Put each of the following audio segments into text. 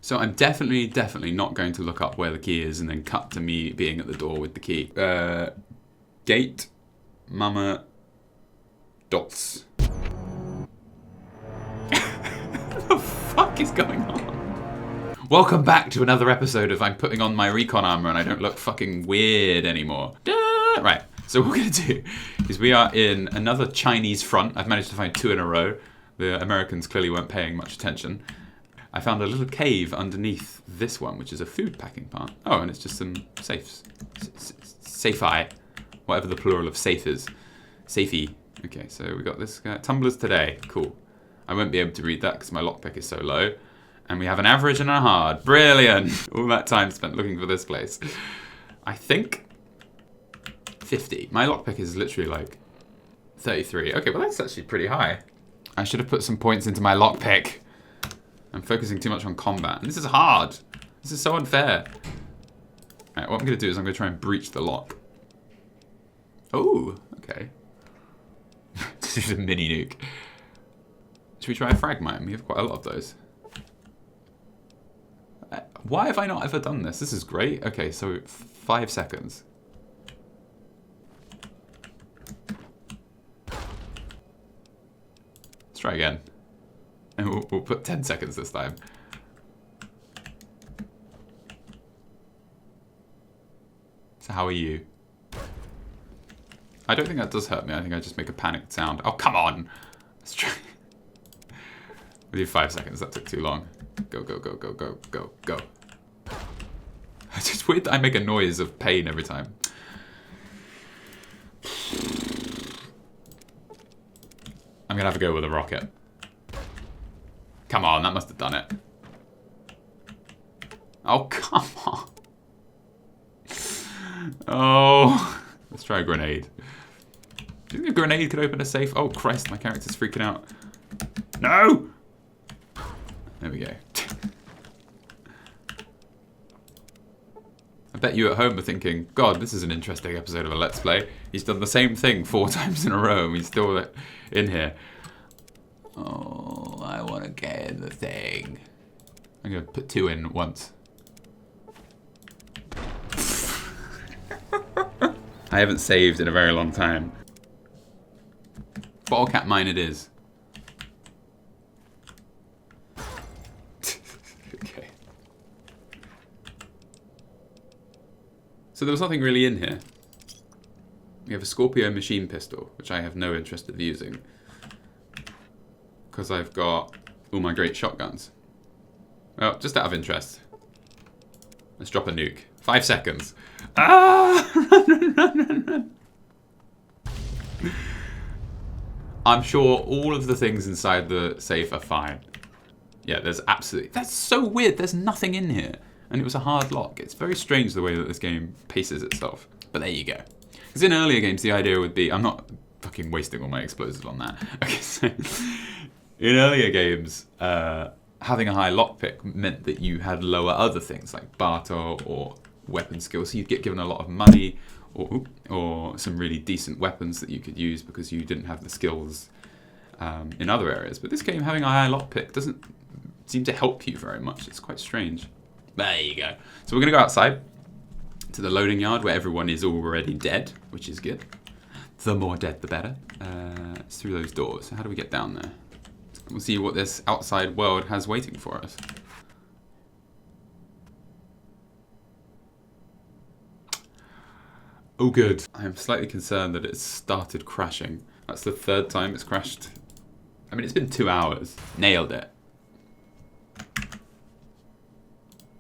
So I'm definitely not going to look up where the key is and then cut to me being at the door with the key. Gate, mama, dots. What the fuck is going on? Welcome back to another episode of I'm putting on my recon armor and I don't look fucking weird anymore. Right, so what we're going to do is we are in another Chinese front. I've managed to find 2 in a row. The Americans clearly weren't paying much attention. I found a little cave underneath this one, which is a food packing part. Oh, and it's just some safes. Safe-eye. Whatever the plural of safe is. Safey. Okay, so we got this guy. Tumblers today. Cool. I won't be able to read that because my lockpick is so low. And we have an average and a hard. Brilliant! All that time spent looking for this place. I think 50. My lockpick is literally like 33. Okay, well that's actually pretty high. I should have put some points into my lockpick. I'm focusing too much on combat. And this is hard. This is so unfair. Right, what I'm going to do is I'm going to try and breach the lock. Oh, okay. This is a mini nuke. Should we try a frag mine? We have quite a lot of those. Why have I not ever done this? This is great. Okay, so 5 seconds. Let's try again. And we'll put 10 seconds this time. So how are you? I don't think that does hurt me. I think I just make a panicked sound. Oh, come on! Let's try. We need 5 seconds. That took too long. Go, go, go, go, go, go, go. It's just weird that I make a noise of pain every time. I'm gonna have to go with a rocket. Come on, that must have done it. Oh, come on. Oh. Let's try a grenade. Do you think a grenade could open a safe? Oh, Christ, my character's freaking out. No! There we go. I bet you at home are thinking, God, this is an interesting episode of a Let's Play. He's done the same thing 4 times in a row and he's still in here. Oh, I want to get in the thing. I'm going to put 2 in once. I haven't saved in a very long time. Bottle cap mine it is. Okay. So there was nothing really in here. We have a Scorpio machine pistol, which I have no interest in using. Because I've got all my great shotguns. Well, just out of interest. Let's drop a nuke. 5 seconds. Ah! Run, run, run, run. I'm sure all of the things inside the safe are fine. Yeah, there's absolutely... That's so weird. There's nothing in here. And it was a hard lock. It's very strange the way that this game paces itself. But there you go. Because in earlier games, the idea would be... I'm not fucking wasting all my explosives on that. Okay, so... In earlier games, having a high lockpick meant that you had lower other things like barter or weapon skills. So you'd get given a lot of money or some really decent weapons that you could use because you didn't have the skills in other areas. But this game, having a high lockpick doesn't seem to help you very much. It's quite strange. There you go. So we're going to go outside to the loading yard where everyone is already dead, which is good. The more dead, the better. It's through those doors. So how do we get down there? We'll see what this outside world has waiting for us. Oh good. I'm slightly concerned that it's started crashing. That's the 3rd time it's crashed. I mean, it's been 2 hours. Nailed it.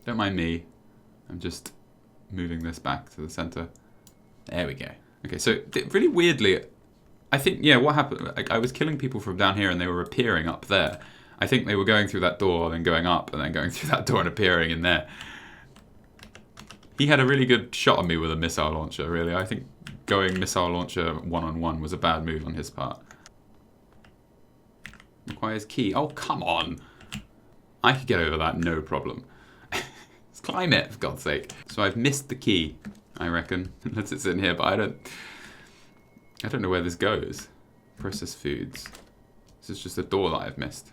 Don't mind me. I'm just moving this back to the center. There we go. Okay, so really weirdly... I think, yeah, what happened, I was killing people from down here and they were appearing up there. I think they were going through that door, then going up, and then going through that door and appearing in there. He had a really good shot on me with a missile launcher, really. I think going missile launcher one-on-one was a bad move on his part. Requires key. Oh, come on. I could get over that, no problem. Let's climb it, for God's sake. So I've missed the key, I reckon. Unless it's in here, but I don't know where this goes. Processed foods. This is just a door that I've missed.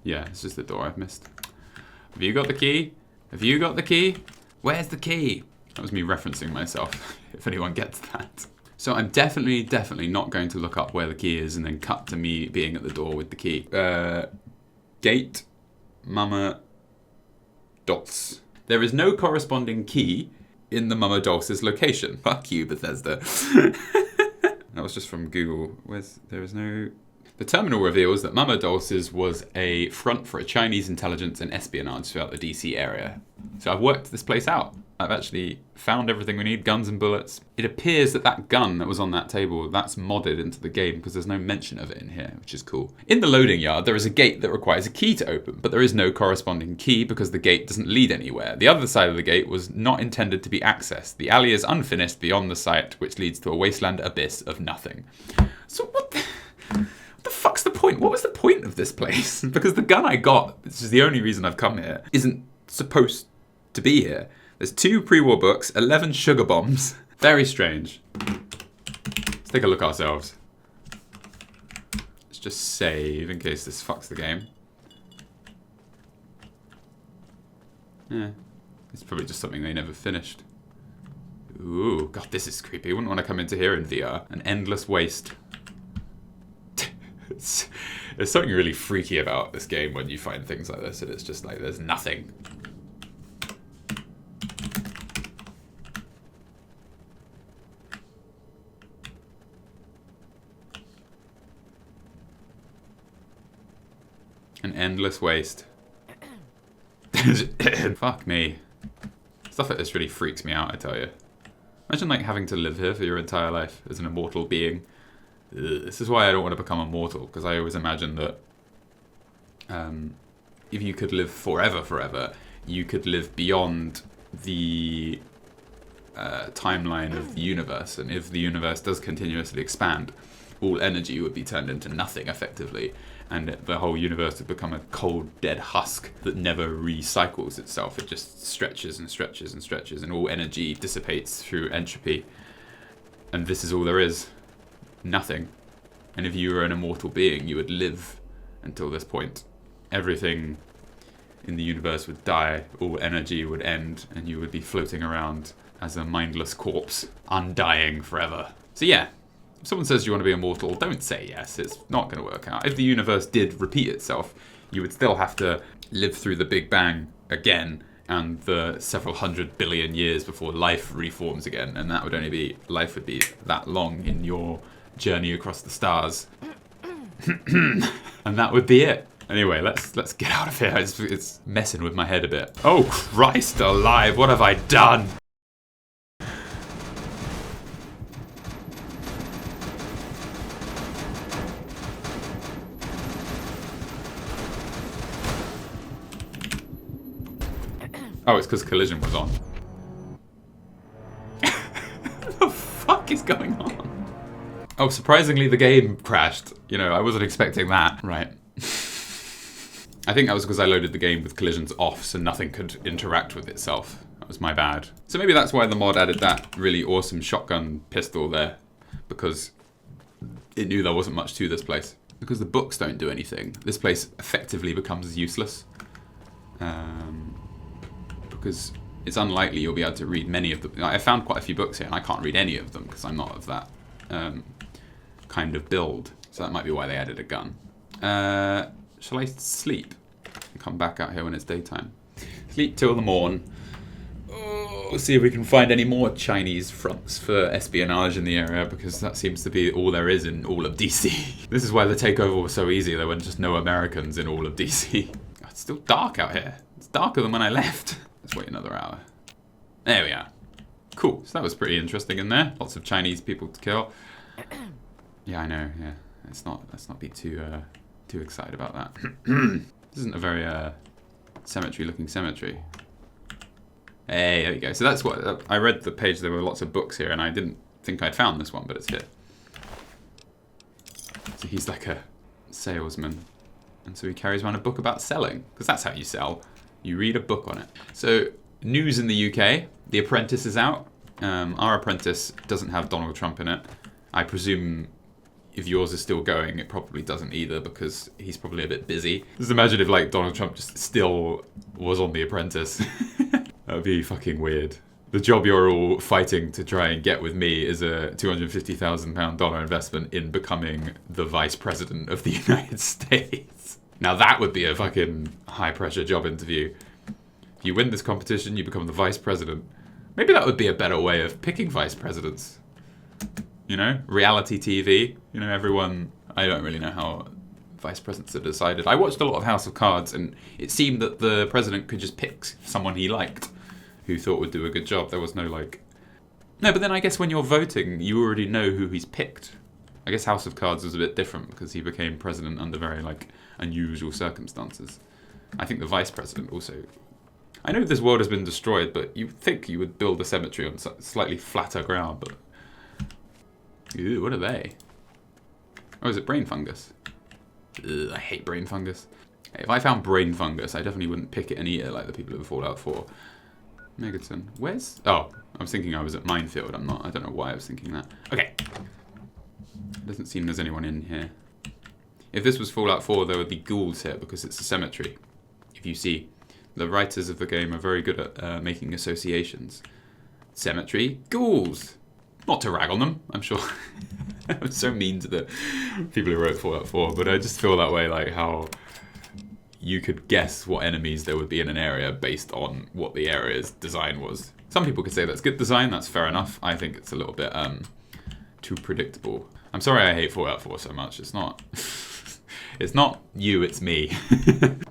Yeah, it's just the door I've missed. Have you got the key? Have you got the key? Where's the key? That was me referencing myself, if anyone gets that. So I'm definitely not going to look up where the key is and then cut to me being at the door with the key. Gate, Mama Dulce. There is no corresponding key in the Mama Dulce's location. Fuck you, Bethesda. That was just from Google. There is no... The terminal reveals that Mama Dulce's was a front for a Chinese intelligence and espionage throughout the DC area. So I've worked this place out. I've actually found everything we need, guns and bullets. It appears that that gun that was on that table, that's modded into the game because there's no mention of it in here, which is cool. In the loading yard, there is a gate that requires a key to open, but there is no corresponding key because the gate doesn't lead anywhere. The other side of the gate was not intended to be accessed. The alley is unfinished beyond the site, which leads to a wasteland abyss of nothing. So what the fuck's the point? What was the point of this place? Because the gun I got, which is the only reason I've come here, isn't supposed to be here. There's 2 pre-war books, 11 sugar bombs. Very strange. Let's take a look ourselves. Let's just save in case this fucks the game. Yeah, it's probably just something they never finished. Ooh, God, this is creepy. I wouldn't want to come into here in VR. An endless waste. There's something really freaky about this game when you find things like this, and it's just like there's nothing. An endless waste. Fuck me. Stuff like this really freaks me out, I tell you. Imagine like having to live here for your entire life as an immortal being. Ugh. This is why I don't want to become immortal, because I always imagine that if you could live forever, you could live beyond the timeline of the universe, and if the universe does continuously expand, all energy would be turned into nothing effectively, and the whole universe would become a cold, dead husk that never recycles itself. It just stretches and stretches and stretches, and all energy dissipates through entropy, and this is all there is. Nothing. And if you were an immortal being, you would live until this point. Everything in the universe would die, all energy would end, and you would be floating around as a mindless corpse, undying forever. So yeah, if someone says you want to be immortal, don't say yes. It's not going to work out. If the universe did repeat itself, you would still have to live through the Big Bang again and the several 100 billion years before life reforms again, and that would only be, life would be that long in your journey across the stars. And that would be it. Anyway, let's get out of here. It's messing with my head a bit. Oh Christ alive, what have I done? Oh, it's because collision was on. What the fuck is going on? Oh, surprisingly the game crashed. You know, I wasn't expecting that. Right. I think that was because I loaded the game with collisions off, so nothing could interact with itself. That was my bad. So maybe that's why the mod added that really awesome shotgun pistol there, because it knew there wasn't much to this place. Because the books don't do anything, this place effectively becomes useless. Because it's unlikely you'll be able to read many of them. I found quite a few books here, and I can't read any of them because I'm not of that kind of build. So that might be why they added a gun. Shall I sleep and come back out here when it's daytime? Sleep till the morn. Oh, see if we can find any more Chinese fronts for espionage in the area, because that seems to be all there is in all of DC. This is why the takeover was so easy. There were just no Americans in all of DC. Oh, it's still dark out here. It's darker than when I left. Let's wait another hour. There we are. Cool. So that was pretty interesting in there. Lots of Chinese people to kill. Yeah, I know. Yeah, let's not be too excited about that. This isn't a very cemetery-looking cemetery. Hey, there you go. So that's what I read the page. There were lots of books here, and I didn't think I'd found this one, but it's here. So he's like a salesman, and so he carries around a book about selling, because that's how you sell. You read a book on it. So news in the UK: The Apprentice is out. Our Apprentice doesn't have Donald Trump in it. I presume if yours is still going, it probably doesn't either because he's probably a bit busy. Just imagine if like Donald Trump just still was on The Apprentice. That would be fucking weird. The job you're all fighting to try and get with me is a $250,000 investment in becoming the vice president of the United States. Now that would be a fucking high pressure job interview. If you win this competition, you become the vice president. Maybe that would be a better way of picking vice presidents. You know, reality TV. You know, everyone... I don't really know how vice presidents are decided. I watched a lot of House of Cards, and it seemed that the president could just pick someone he liked, who thought would do a good job. There was no, like... No, but then I guess when you're voting, you already know who he's picked. I guess House of Cards was a bit different, because he became president under very, like, unusual circumstances. I think the vice president also... I know this world has been destroyed, but you'd think you would build a cemetery on slightly flatter ground, but... Ew, what are they? Oh, is it brain fungus? Ugh, I hate brain fungus. If I found brain fungus, I definitely wouldn't pick it and eat it like the people of Fallout 4. Megaton. Where's... Oh, I was thinking I was at Minefield. I'm not. I don't know why I was thinking that. Okay. Doesn't seem there's anyone in here. If this was Fallout 4, there would be ghouls here because it's a cemetery. If you see, the writers of the game are very good at making associations. Cemetery, ghouls. Not to rag on them, I'm sure. I'm so mean to the people who wrote Fallout 4, but I just feel that way, like how you could guess what enemies there would be in an area based on what the area's design was. Some people could say that's good design, that's fair enough. I think it's a little bit too predictable. I'm sorry I hate Fallout 4 so much. It's not it's not you, it's me.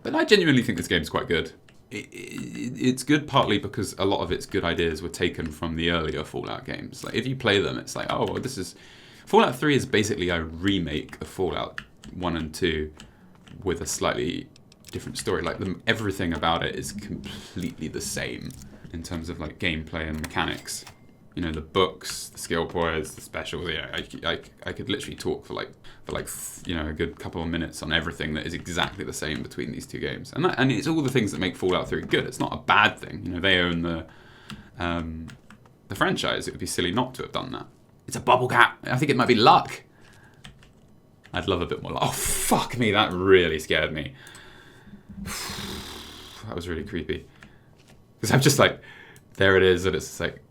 But I genuinely think this game's quite good. It's good partly because a lot of its good ideas were taken from the earlier Fallout games. Like if you play them, it's like, oh, well, this is... Fallout 3 is basically a remake of Fallout 1 and 2 with a slightly different story. Like everything about it is completely the same in terms of like gameplay and mechanics. You know, the books, the skill points, the specials. Yeah, I could literally talk for you know, a good couple of minutes on everything that is exactly the same between these two games. And it's all the things that make Fallout 3 good. It's not a bad thing. You know, they own the franchise. It would be silly not to have done that. It's a bubble cap. I think it might be luck. I'd love a bit more luck. Oh, fuck me. That really scared me. That was really creepy. Because I'm just like, there it is. And it's just like,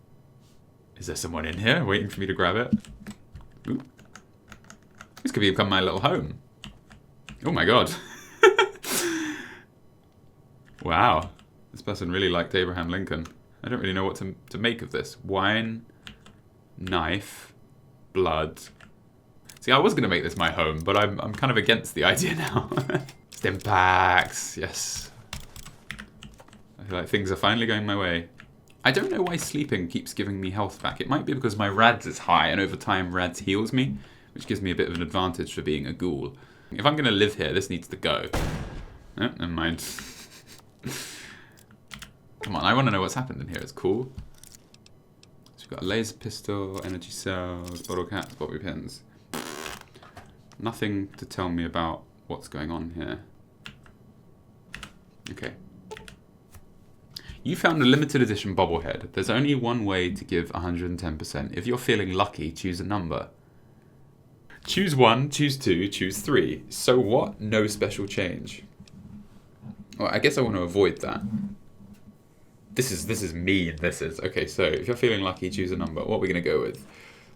is there someone in here waiting for me to grab it? Ooh. This could become my little home. Oh my god. Wow. This person really liked Abraham Lincoln. I don't really know what to make of this. Wine, knife, blood. See, I was going to make this my home, but I'm kind of against the idea now. Stim packs. Yes. I feel like things are finally going my way. I don't know why sleeping keeps giving me health back. It might be because my RADS is high, and over time RADS heals me, which gives me a bit of an advantage for being a ghoul. If I'm going to live here, this needs to go. Oh, never mind. Come on, I want to know what's happened in here. It's cool. So we've got a laser pistol, energy cells, bottle caps, bobby pins. Nothing to tell me about what's going on here. Okay. You found a limited edition bobblehead. There's only one way to give 110%. If you're feeling lucky, choose a number. Choose 1, choose 2, choose 3. So what? No special change. Well, I guess I want to avoid that. This is mean, this is. Okay, so if you're feeling lucky, choose a number. What are we going to go with?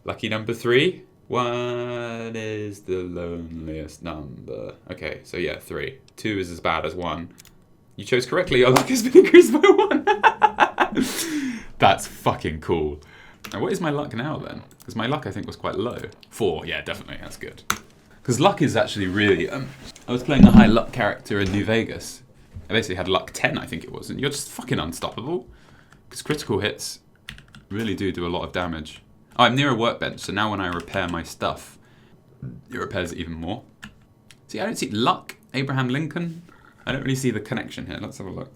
Lucky number 3? What is the loneliest number? Okay, so yeah, 3. 2 is as bad as 1. You chose correctly, your luck has been increased by 1. That's fucking cool. Now, what is my luck now, then? Because my luck, I think, was quite low. 4, yeah, definitely, that's good. Because luck is actually really... I was playing a high luck character in New Vegas. I basically had luck 10, I think it was, and you're just fucking unstoppable. Because critical hits really do a lot of damage. Oh, I'm near a workbench, so now when I repair my stuff, it repairs it even more. See, I don't see luck, Abraham Lincoln. I don't really see the connection here. Let's have a look.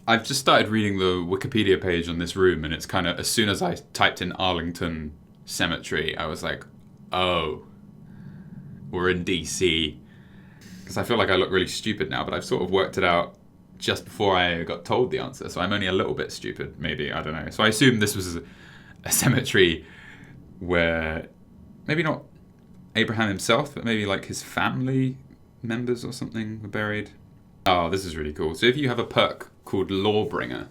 I've just started reading the Wikipedia page on this room, and it's kind of, as soon as I typed in Arlington Cemetery, I was like, oh, we're in DC. Because I feel like I look really stupid now, but I've sort of worked it out just before I got told the answer, so I'm only a little bit stupid, maybe, I don't know. So I assume this was a cemetery where, maybe not Abraham himself, but maybe like his family members or something were buried. Oh, this is really cool. So if you have a perk called Lawbringer,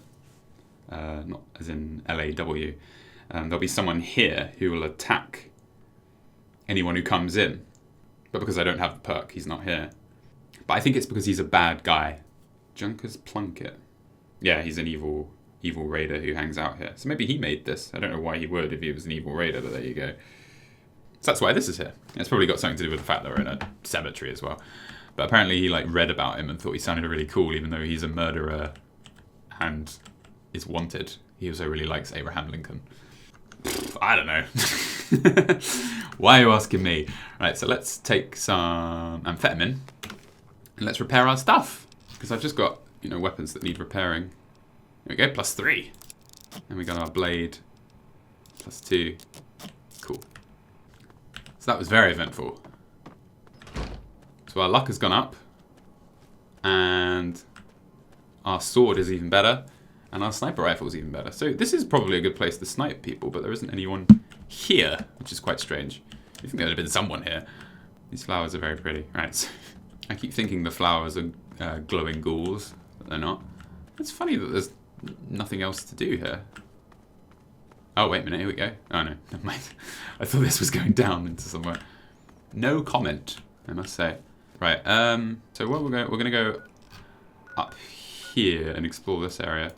not as in LAW, there'll be someone here who will attack anyone who comes in. But because I don't have the perk, he's not here. But I think it's because he's a bad guy. Junker's Plunket. Yeah, he's an evil raider who hangs out here. So maybe he made this. I don't know why he would if he was an evil raider, but there you go. So that's why this is here. It's probably got something to do with the fact that we're in a cemetery as well. But apparently he like read about him and thought he sounded really cool, even though he's a murderer and is wanted. He also really likes Abraham Lincoln. I don't know. Why are you asking me? Right, so let's take some amphetamine and let's repair our stuff. Because I've just got, weapons that need repairing. There we go, +3. And we got our blade, +2. Cool. So that was very eventful. So our luck has gone up. And our sword is even better. And our sniper rifle is even better. So this is probably a good place to snipe people, but there isn't anyone here, which is quite strange. You think there'd have been someone here. These flowers are very pretty. Right, so I keep thinking the flowers are glowing ghouls, but they're not. It's funny that there's nothing else to do here. Oh, wait a minute, here we go. Oh no, never mind. I thought this was going down into somewhere. No comment, I must say. Right, so where we're gonna go up here and explore this area.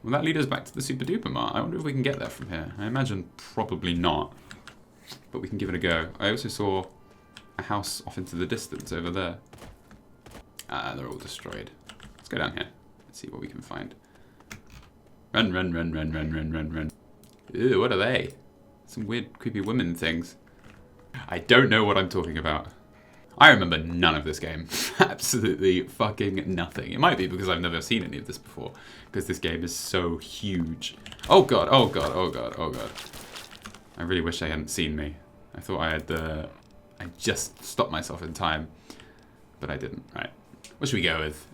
Will that lead us back to the Super Duper Mart? I wonder if we can get there from here. I imagine probably not, but we can give it a go. I also saw a house off into the distance over there. Ah, they're all destroyed. Let's go down here. Let's see what we can find. Run, run, run, run, run, run, run, run. Ew, what are they? Some weird, creepy women things. I don't know what I'm talking about. I remember none of this game. Absolutely fucking nothing. It might be because I've never seen any of this before. Because this game is so huge. Oh god, oh god, oh god, oh god. I really wish they hadn't seen me. I thought I had I just stopped myself in time. But I didn't. Right. What should we go with?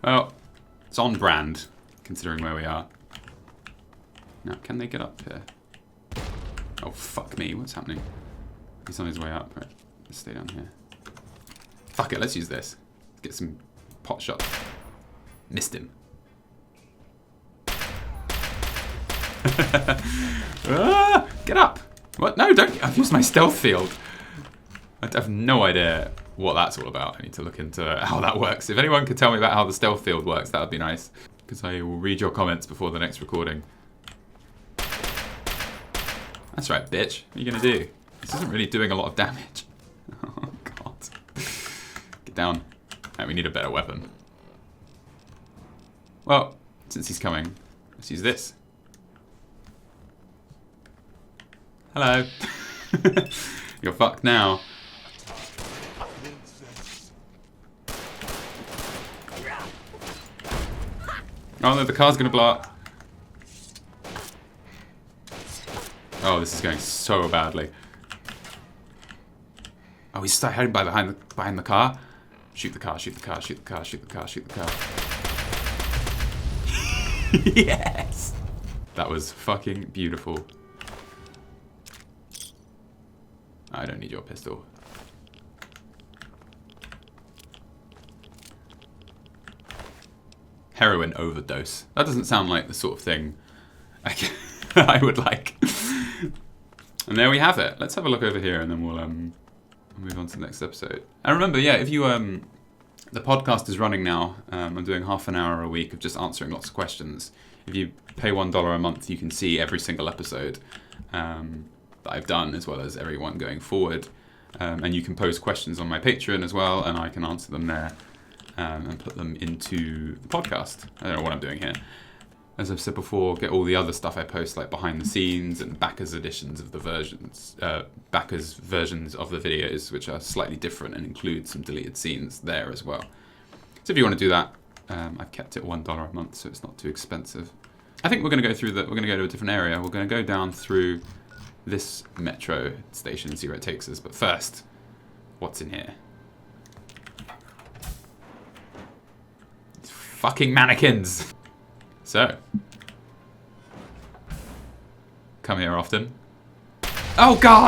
Well, it's on brand, considering where we are. Now, can they get up here? Oh, fuck me. What's happening? He's on his way up. Right, let's stay down here. Fuck it, let's use this. Get some pot shots. Missed him. Ah, get up! What? No, don't. I've used my stealth field. I have no idea what that's all about. I need to look into how that works. If anyone could tell me about how the stealth field works, that would be nice. Because I will read your comments before the next recording. That's right, bitch. What are you going to do? This isn't really doing a lot of damage. Oh, God. Get down. Right, we need a better weapon. Well, since he's coming, let's use this. Hello. You're fucked now. Oh no, the car's gonna blow up. Oh, this is going so badly. Oh, he's hiding behind the car. Shoot the car, shoot the car, shoot the car, shoot the car, shoot the car. Yes! That was fucking beautiful. I don't need your pistol. Heroin overdose. That doesn't sound like the sort of thing I would like. And there we have it. Let's have a look over here and then we'll move on to the next episode. And remember, yeah, if you the podcast is running now. I'm doing half an hour a week of just answering lots of questions. If you pay $1 a month, you can see every single episode that I've done, as well as every one going forward. And you can post questions on my Patreon as well, and I can answer them there and put them into the podcast. I don't know what I'm doing here. As I've said before, get all the other stuff I post, like behind the scenes and backers editions of the versions, backers versions of the videos, which are slightly different and include some deleted scenes there as well. So if you want to do that, I've kept it $1 a month, so it's not too expensive. I think we're going to go through we're going to go to a different area. We're going to go down through this metro station and see where it takes us. But first, what's in here? It's fucking mannequins. So, come here often. Oh God!